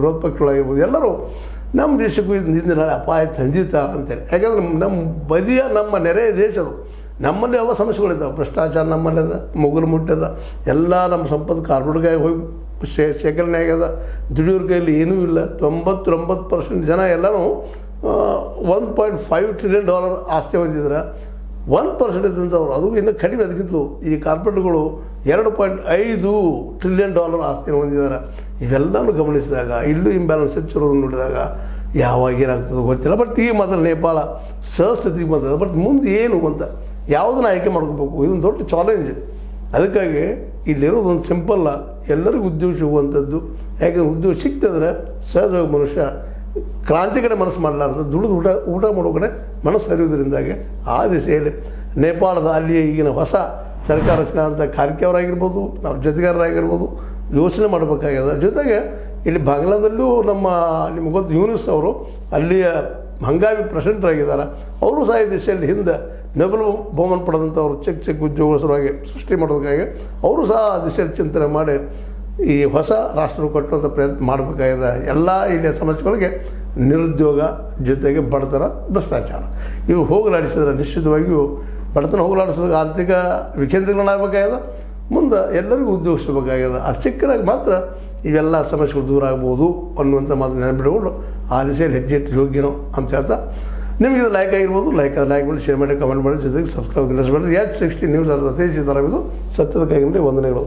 ವಿರೋಧ ಪಕ್ಷಗಳಾಗಿರ್ಬೋದು ಎಲ್ಲರೂ ನಮ್ಮ ದೇಶಕ್ಕೂ ಇಂದಿನ ನಾಳೆ ಅಪಾಯ ತಂದಿತ ಅಂತೇಳಿ. ಯಾಕಂದ್ರೆ ನಮ್ಮ ಬದಿಯ ನಮ್ಮ ನೆರೆಯ ದೇಶರು ನಮ್ಮಲ್ಲಿ ಯಾವ ಸಮಸ್ಯೆಗಳಿದ್ದಾವೆ. ಭ್ರಷ್ಟಾಚಾರ ನಮ್ಮಲ್ಲಿದ, ಮುಗುಲು ಮುಟ್ಟದ, ಎಲ್ಲ ನಮ್ಮ ಸಂಪತ್ತು ಕಾರ್ಪೊರೇಟ್ಗಾಗಿ ಹೋಗಿ ಶೇಖರಣೆ ಆಗ್ಯದ. ದುಡಿಯೋರ ಕೈಯಲ್ಲಿ ಏನೂ ಇಲ್ಲ. 99% ಜನ ಎಲ್ಲನೂ $1.5 ಟ್ರಿಲಿಯನ್ ಆಸ್ತಿ ಹೊಂದಿದ್ರೆ 1% ಇದ್ದಂಥವ್ರು, ಅದು ಇನ್ನೂ ಕಡಿಮೆ. ಅದಕ್ಕಿಂತಲೂ ಈ ಕಾರ್ಪೊರೇಟ್ಗಳು $2.5 ಟ್ರಿಲಿಯನ್ ಆಸ್ತಿಯನ್ನು ಹೊಂದಿದ್ದಾರೆ. ಇವೆಲ್ಲನೂ ಗಮನಿಸಿದಾಗ ಇಲ್ಲೂ ಇಂಬ್ಯಾಲೆನ್ಸ್ ಹೆಚ್ಚಿರೋದನ್ನು ನೋಡಿದಾಗ ಯಾವಾಗ ಏನಾಗ್ತದೆ ಗೊತ್ತಿಲ್ಲ. ಬಟ್ ಈ ಮಾತ್ರ ನೇಪಾಳ ಸಹಸ್ಥಿತಿಗೆ ಬಂದದ. ಬಟ್ ಮುಂದೆ ಏನು ಅಂತ ಯಾವುದನ್ನು ಆಯ್ಕೆ ಮಾಡ್ಕೋಬೇಕು, ಇದೊಂದು ದೊಡ್ಡ ಚಾಲೆಂಜ್. ಅದಕ್ಕಾಗಿ ಇಲ್ಲಿರೋದು ಒಂದು ಸಿಂಪಲ್ಲ, ಎಲ್ಲರಿಗೂ ಉದ್ಯೋಗ ಸಿಗುವಂಥದ್ದು. ಯಾಕಂದರೆ ಉದ್ಯೋಗ ಸಿಗ್ತಂದ್ರೆ ಸಹಜವಾಗಿ ಮನುಷ್ಯ ಕ್ರಾಂತಿ ಕಡೆ ಮನಸ್ಸು ಮಾಡಲಾರ್ದು ದುಡಿದು ಊಟ ಮಾಡೋ ಕಡೆ ಮನಸ್ಸು ಹರಿಯೋದ್ರಿಂದಾಗಿ ಆ ದಿಸೆಯಲ್ಲಿ ನೇಪಾಳದ ಅಲ್ಲಿಯ ಈಗಿನ ಹೊಸ ಸರ್ಕಾರ ರಚನೆ ಅಂತ ಖಾರ್ಗೆ ಅವರಾಗಿರ್ಬೋದು, ಅವ್ರ ಜೊತೆಗಾರರಾಗಿರ್ಬೋದು ಯೋಚನೆ ಮಾಡಬೇಕಾಗ್ಯದ. ಜೊತೆಗೆ ಇಲ್ಲಿ ಬಾಂಗ್ಲಾದಲ್ಲೂ ನಿಮ್ಗೆ ಗೊತ್ತು ಯೂನಿಸ್ ಅವರು ಅಲ್ಲಿಯ ಹಂಗಾಮಿ ಪ್ರೆಸಿಡೆಂಟ್ರಾಗಿದ್ದಾರೆ. ಅವರು ಸಹ ಈ ದಿಶೆಯಲ್ಲಿ ಹಿಂದೆ ನೊಬೆಲ್ ಬಹುಮಾನ ಪಡೆದಂಥವ್ರು ಚಿಕ್ಕ ಉದ್ಯೋಗಗಳ ಸಲುವಾಗಿ ಸೃಷ್ಟಿ ಮಾಡೋದಕ್ಕಾಗಿ ಅವರು ಸಹ ಆ ದಿಶೆಯಲ್ಲಿ ಚಿಂತನೆ ಮಾಡಿ ಈ ಹೊಸ ರಾಷ್ಟ್ರ ಕಟ್ಟುವಂಥ ಪ್ರಯತ್ನ ಮಾಡಬೇಕಾಗಿದೆ. ಎಲ್ಲ ಇಲ್ಲಿಯ ಸಮಸ್ಯೆಗಳಿಗೆ ನಿರುದ್ಯೋಗ ಜೊತೆಗೆ ಬಡತನ, ಭ್ರಷ್ಟಾಚಾರ ಇವು ಹೋಗಲಾಡಿಸಿದ್ರೆ ನಿಶ್ಚಿತವಾಗಿಯೂ ಬಡತನ ಹೋಗಲಾಡಿಸೋದಕ್ಕೆ ಆರ್ಥಿಕ ವಿಕೇಂದ್ರೀಕರಣ ಆಗಬೇಕಾಗ್ಯದ. ಮುಂದೆ ಎಲ್ಲರಿಗೂ ಉದ್ಯೋಗ ಸಿಗಬೇಕಾಗ್ಯದ. ಆ ಚಿಕ್ಕರಾಗಿ ಮಾತ್ರ ಇವೆಲ್ಲ ಸಮಸ್ಯೆಗಳು ದೂರ ಆಗ್ಬೋದು ಅನ್ನುವಂಥ ಮಾತು ನೆನಪಿಟ್ಕೊಂಡು ಆ ದಿಸೆಯಲ್ಲಿ ಹೆಜ್ಜೆ ಇಟ್ಟು ಹೋಗಿನೋ ಅಂತ ಹೇಳ್ತಾ, ನಿಮಗೆ ಇದು ಲೈಕ್ ಆಗಿರ್ಬೋದು, ಲೈಕ್ ಮಾಡಿ, ಶೇರ್ ಮಾಡಿ, ಕಮೆಂಟ್ ಮಾಡಿ, ಜೊತೆಗೆ ಸಬ್ಸ್ಕ್ರೈಬ್ ನಿಲ್ಲಿಸಬೇಡ್ರಿ. H60 ನ್ಯೂಸ್ ಅರ್ಧ ತೇಜಿದಾರ ಇದು ಸತ್ಯದ ಕೈಗೊಂಡು ವಂದನೆಗಳು.